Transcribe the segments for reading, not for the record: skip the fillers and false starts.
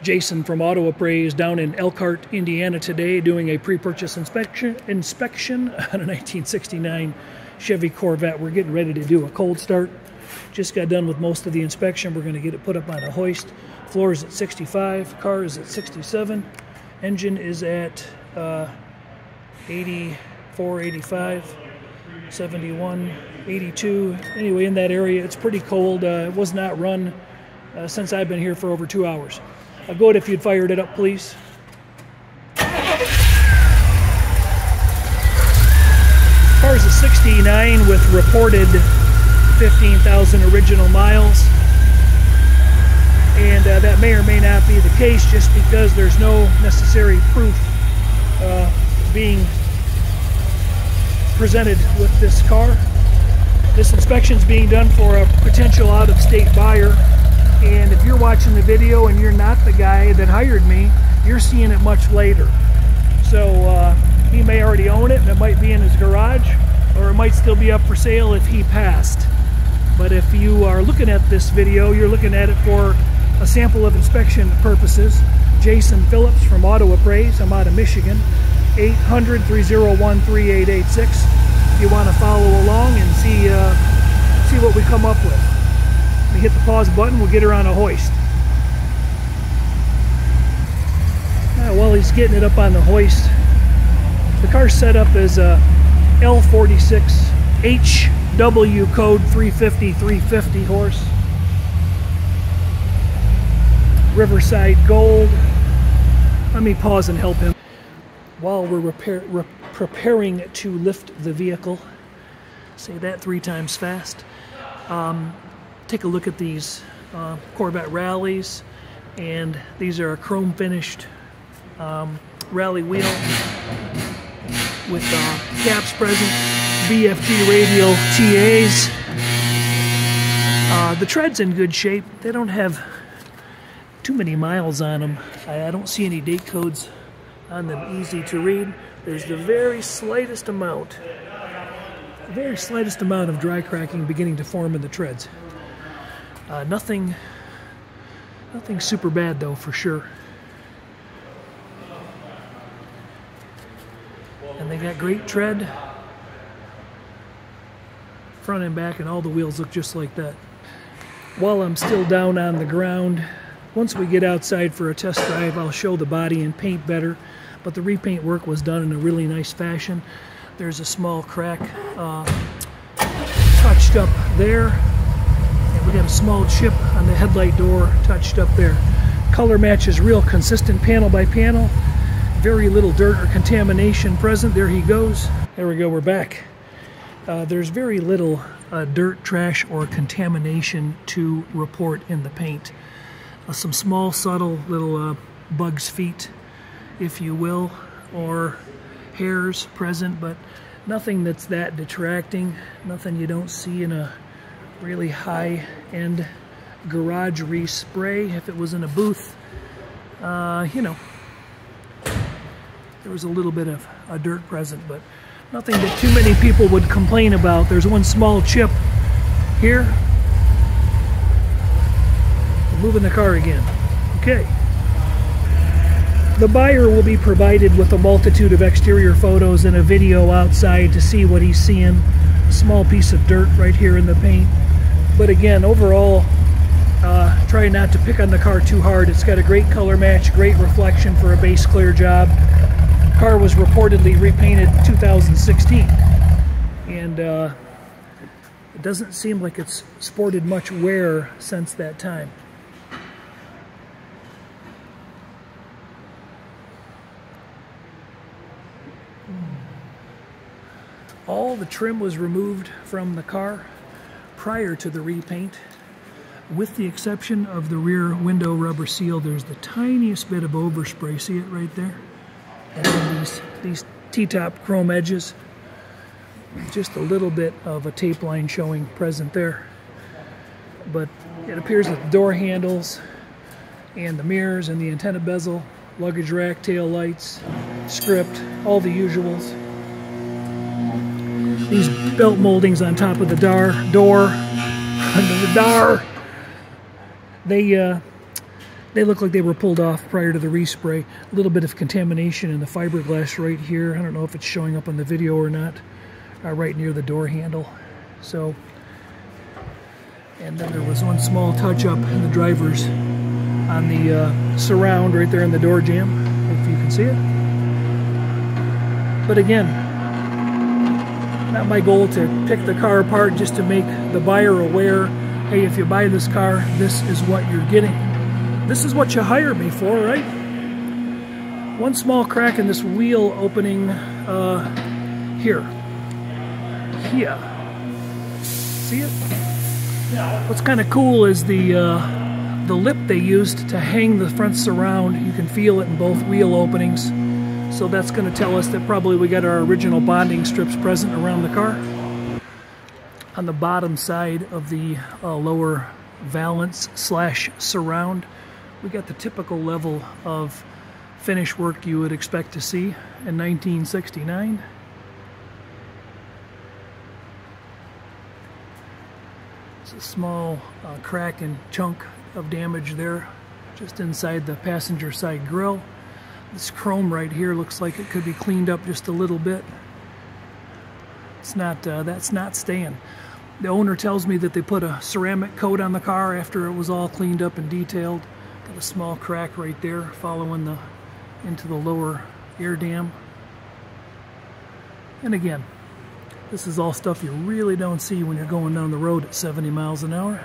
Jason from Auto Appraise down in Elkhart, Indiana today, doing a pre-purchase inspection on a 1969 Chevy Corvette. We're getting ready to do a cold start. Just got done with most of the inspection. We're going to get it put up on a hoist. Floor is at 65, car is at 67, engine is at 84, 85, 71, 82. Anyway, in that area, it's pretty cold. It was not run since I've been here for over 2 hours. Go ahead if you'd fired it up, please. Car's a 69 with reported 15,000 original miles. And that may or may not be the case just because there's no necessary proof being presented with this car. This inspection is being done for a potential out-of-state buyer. And if you're watching the video and you're not the guy that hired me, you're seeing it much later. So he may already own it and it might be in his garage, or it might still be up for sale if he passed. But if you are looking at this video, you're looking at it for a sample of inspection purposes. Jason Phillips from Auto Appraise. I'm out of Michigan. 800-301-3886. If you want to follow along and see what we come up with. We hit the pause button, we'll get her on a hoist. Now, while he's getting it up on the hoist, the car's set up as a L46 HW code 350 horse. Riverside Gold. Let me pause and help him. While we're preparing to lift the vehicle, say that 3 times fast. Take a look at these Corvette rallies, and these are a chrome finished rally wheel with caps present, BFG radial TAs. The tread's in good shape. They don't have too many miles on them. I don't see any date codes on them easy to read. There's the very slightest amount of dry cracking beginning to form in the treads. Nothing super bad though, for sure. And they got great tread, front and back, and all the wheels look just like that. While I'm still down on the ground, once we get outside for a test drive, I'll show the body and paint better, but the repaint work was done in a really nice fashion. There's a small crack touched up there. We got a small chip on the headlight door touched up there. Color match is real consistent panel by panel. Very little dirt or contamination present. There he goes. There we go, we're back. There's very little dirt, trash, or contamination to report in the paint. Some small, subtle little bug's feet, if you will, or hairs present, but nothing that's that detracting. Nothing you don't see in a really high-end garage respray. If it was in a booth, you know, there was a little bit of dirt present, but nothing that too many people would complain about. There's one small chip here. We're moving the car again. Okay. The buyer will be provided with a multitude of exterior photos and a video outside to see what he's seeing. A small piece of dirt right here in the paint. But again, overall, try not to pick on the car too hard. It's got a great color match, great reflection for a base clear job. The car was reportedly repainted in 2016. And it doesn't seem like it's sported much wear since that time. All the trim was removed from the car prior to the repaint, with the exception of the rear window rubber seal. There's the tiniest bit of overspray. See it right there? And then these T-top chrome edges. Just a little bit of a tape line showing present there. But it appears that the door handles and the mirrors and the antenna bezel, luggage rack, tail lights, script, all the usuals. These belt moldings on top of the door, under the door, they They look like they were pulled off prior to the respray. A little bit of contamination in the fiberglass right here. I don't know if it's showing up on the video or not. Right near the door handle. So, and then there was one small touch-up in the driver's on the surround right there in the door jamb, if you can see it. But again, not my goal to pick the car apart, just to make the buyer aware, hey, if you buy this car, this is what you're getting. This is what you hired me for, right? One small crack in this wheel opening here. See it? What's kind of cool is the lip they used to hang the front surround. You can feel it in both wheel openings. So that's going to tell us that probably we got our original bonding strips present around the car. On the bottom side of the lower valance / surround, we got the typical level of finish work you would expect to see in 1969. It's a small crack and chunk of damage there, just inside the passenger side grille. This chrome right here looks like it could be cleaned up just a little bit. It's not. That's not staying. The owner tells me that they put a ceramic coat on the car after it was all cleaned up and detailed. Got a small crack right there following into the lower air dam. And again, this is all stuff you really don't see when you're going down the road at 70 miles an hour.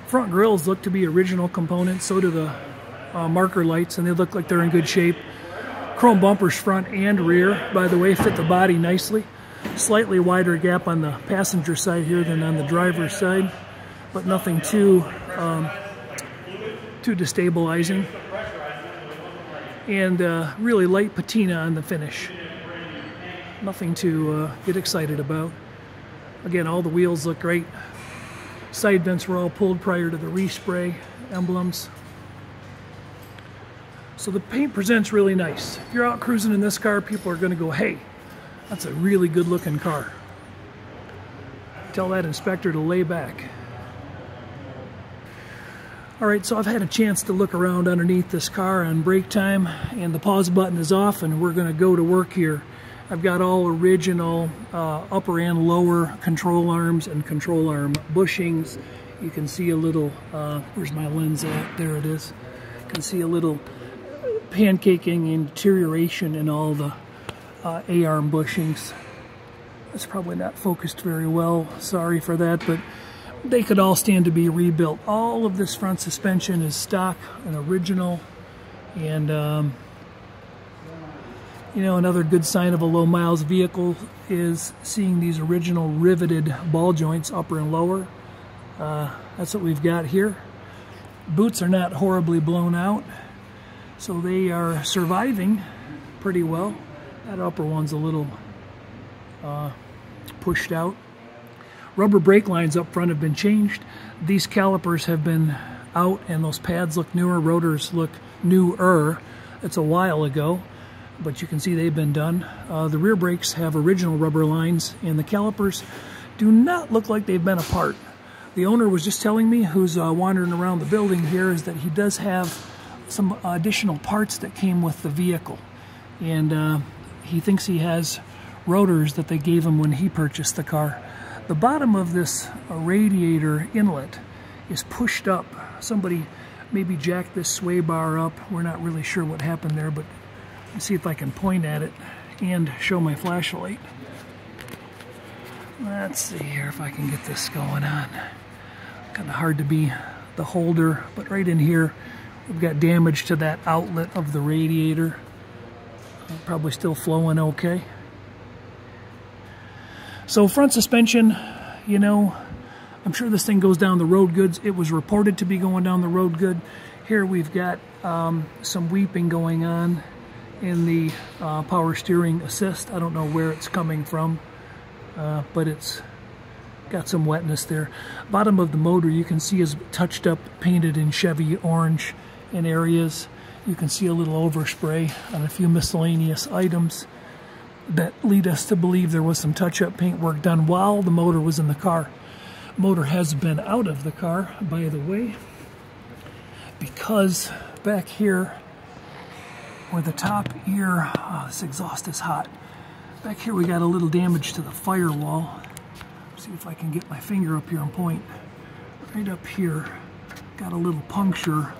Front grills look to be original components, so do the marker lights, and they look like they're in good shape. Chrome bumpers front and rear, by the way, fit the body nicely. Slightly wider gap on the passenger side here than on the driver's side, but nothing too destabilizing. And really light patina on the finish. Nothing to get excited about. Again, all the wheels look great. Side vents were all pulled prior to the respray emblems. So the paint presents really nice. If you're out cruising in this car, people are going to go, hey, that's a really good looking car. Tell that inspector to lay back. Alright, so I've had a chance to look around underneath this car on brake time, and the pause button is off, and we're going to go to work here. I've got all original upper and lower control arms and control arm bushings. You can see a little, where's my lens at? There it is. You can see a little pancaking and deterioration in all the A-arm bushings. It's probably not focused very well, sorry for that, but they could all stand to be rebuilt. All of this front suspension is stock and original, and you know, another good sign of a low miles vehicle is seeing these original riveted ball joints, upper and lower. That's what we've got here. Boots are not horribly blown out, so they are surviving pretty well. That upper one's a little pushed out. Rubber brake lines up front have been changed. These calipers have been out, and those pads look newer. Rotors look newer. It's a while ago, but you can see they've been done. The rear brakes have original rubber lines, and the calipers do not look like they've been apart. The owner was just telling me, who's wandering around the building here, is that he does have some additional parts that came with the vehicle, and he thinks he has rotors that they gave him when he purchased the car. The bottom of this radiator inlet is pushed up. Somebody maybe jacked this sway bar up. We're not really sure what happened there, but let's see if I can point at it and show my flashlight. Let's see here if I can get this going on. Kind of hard to be the holder, but right in here we've got damage to that outlet of the radiator. Probably still flowing okay. So front suspension, you know, I'm sure this thing goes down the road goods. It was reported to be going down the road good. Here we've got some weeping going on in the power steering assist. I don't know where it's coming from, but it's got some wetness there. Bottom of the motor you can see is touched up, painted in Chevy orange in areas. You can see a little overspray on a few miscellaneous items that lead us to believe there was some touch-up paint work done while the motor was in the car. Motor has been out of the car, by the way. because back here where the top ear, oh, this exhaust is hot. Back here we got a little damage to the firewall. See if I can get my finger up here and point. Right up here, got a little puncture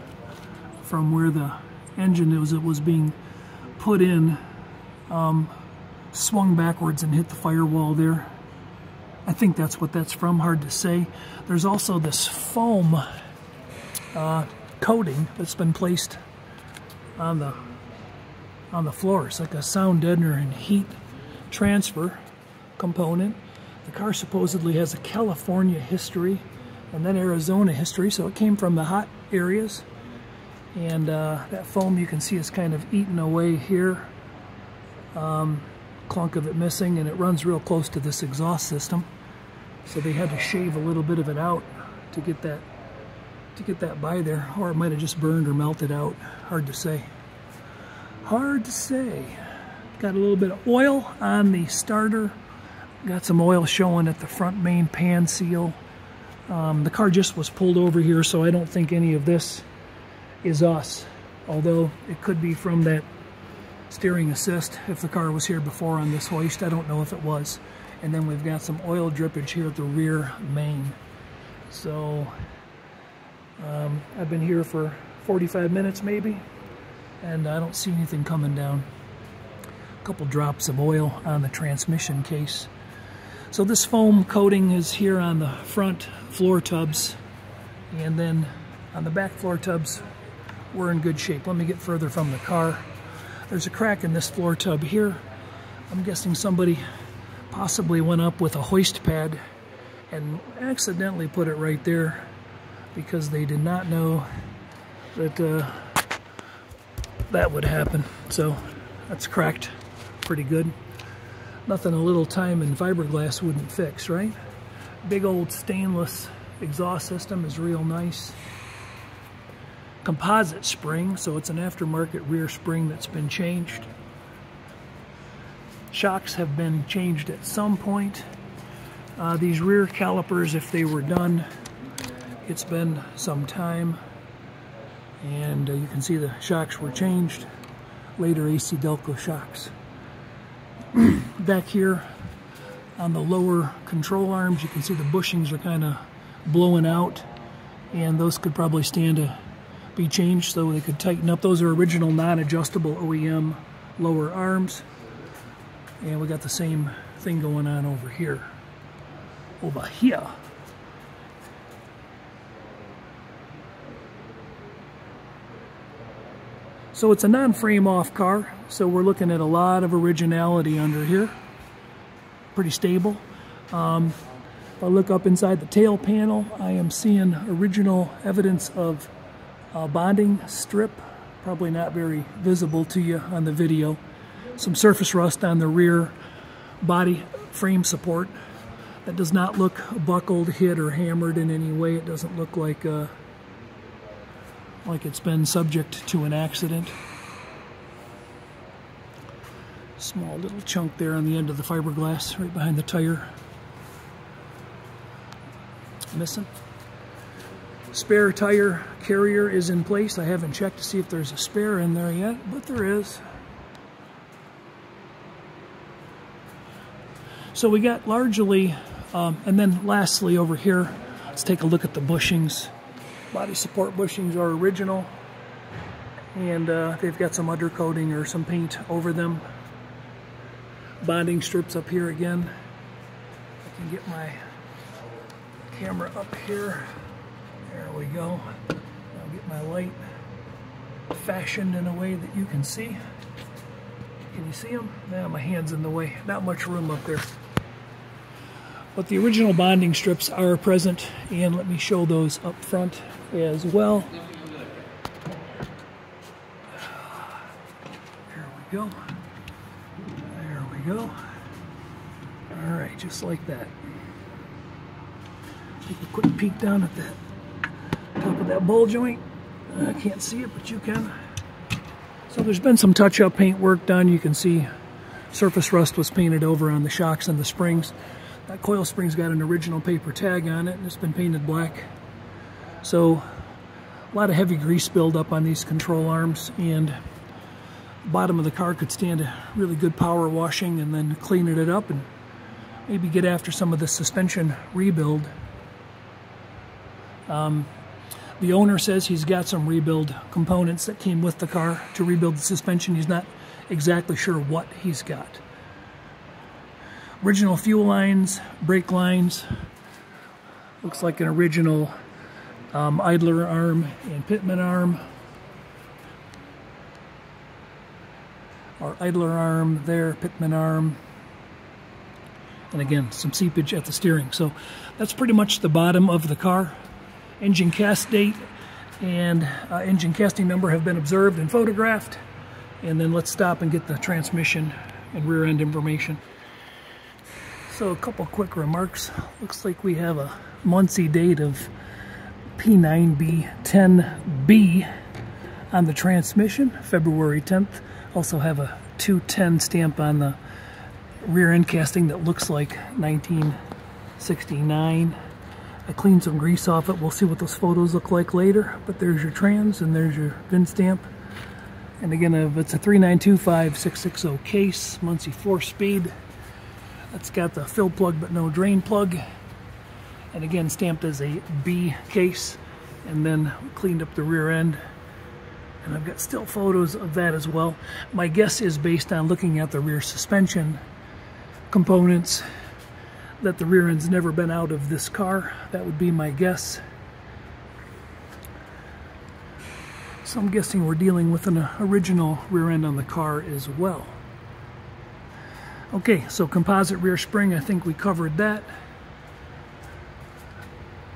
from where the engine was being put in, swung backwards and hit the firewall there. I think that's what that's from, hard to say. There's also this foam coating that's been placed on the floor. It's like a sound deadener and heat transfer component. The car supposedly has a California history and then Arizona history, so it came from the hot areas. And that foam you can see is kind of eaten away here. Clunk of it missing, and it runs real close to this exhaust system. So they had to shave a little bit of it out to get that by there, or it might have just burned or melted out. Hard to say. Hard to say. Got a little bit of oil on the starter. Got some oil showing at the front main pan seal. The car just was pulled over here, so I don't think any of this is us, although it could be from that steering assist if the car was here before on this hoist. I don't know if it was. And then we've got some oil drippage here at the rear main. So I've been here for 45 minutes maybe, and I don't see anything coming down. A couple drops of oil on the transmission case. So this foam coating is here on the front floor tubs, and then on the back floor tubs we're in good shape. Let me get further from the car. There's a crack in this floor tub here. I'm guessing somebody possibly went up with a hoist pad and accidentally put it right there because they did not know that that would happen. So that's cracked pretty good. Nothing a little time and fiberglass wouldn't fix, right? Big old stainless exhaust system is real nice. Composite spring, so it's an aftermarket rear spring that's been changed. Shocks have been changed at some point. These rear calipers, if they were done, it's been some time. And you can see the shocks were changed. Later AC Delco shocks. Back here on the lower control arms, you can see the bushings are kind of blowing out, and those could probably stand to be changed so they could tighten up. Those are original non-adjustable OEM lower arms. And we got the same thing going on over here. Over here. So it's a non-frame off car, so we're looking at a lot of originality under here. Pretty stable. If I look up inside the tail panel, I am seeing original evidence of bonding strip. Probably not very visible to you on the video. Some surface rust on the rear body frame support. That does not look buckled, hit, or hammered in any way. It doesn't look like it's been subject to an accident. Small little chunk there on the end of the fiberglass, right behind the tire. Missing. Spare tire carrier is in place. I haven't checked to see if there's a spare in there yet, but there is. So we got largely, and then lastly over here, let's take a look at the bushings. Body support bushings are original, and they've got some undercoating or some paint over them. Bonding strips up here again. I can get my camera up here. There we go. I'll get my light fashioned in a way that you can see. Can you see them? Yeah, my hand's in the way. Not much room up there. But the original bonding strips are present, and let me show those up front as well. There we go. There we go. All right, just like that. Take a quick peek down at that top of that ball joint. I can't see it, but you can. So there's been some touch-up paint work done. You can see surface rust was painted over on the shocks and the springs. That coil spring's got an original paper tag on it, and it's been painted black. So A lot of heavy grease buildup on these control arms, and the bottom of the car could stand a really good power washing and then cleaning it up and maybe get after some of the suspension rebuild. The owner says he's got some rebuild components that came with the car to rebuild the suspension. He's not exactly sure what he's got. Original fuel lines, brake lines. Looks like an original idler arm and pitman arm. Our idler arm there, pitman arm. And again, some seepage at the steering. So that's pretty much the bottom of the car. Engine cast date and engine casting number have been observed and photographed. And then let's stop and get the transmission and rear end information. So a couple quick remarks. Looks like we have a Muncie date of P9B10B on the transmission, February 10th. Also have a 210 stamp on the rear end casting that looks like 1969. I cleaned some grease off it. We'll see what those photos look like later. But there's your trans and there's your VIN stamp. And again, it's a 3925660 case, Muncie 4-speed. That's got the fill plug but no drain plug. And again, stamped as a B case. And then cleaned up the rear end. And I've got still photos of that as well. My guess is, based on looking at the rear suspension components, that the rear end's never been out of this car. That would be my guess. So I'm guessing we're dealing with an original rear end on the car as well. Okay, so composite rear spring, I think we covered that.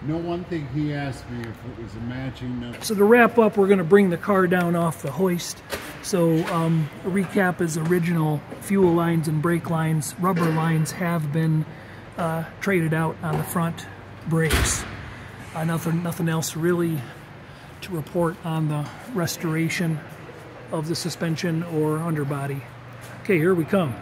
No, one thing he asked me if it was a matching. So to wrap up, we're going to bring the car down off the hoist. So a recap is original fuel lines and brake lines, rubber lines have been traded out on the front brakes. Nothing else really to report on the restoration of the suspension or underbody. Okay, here we come.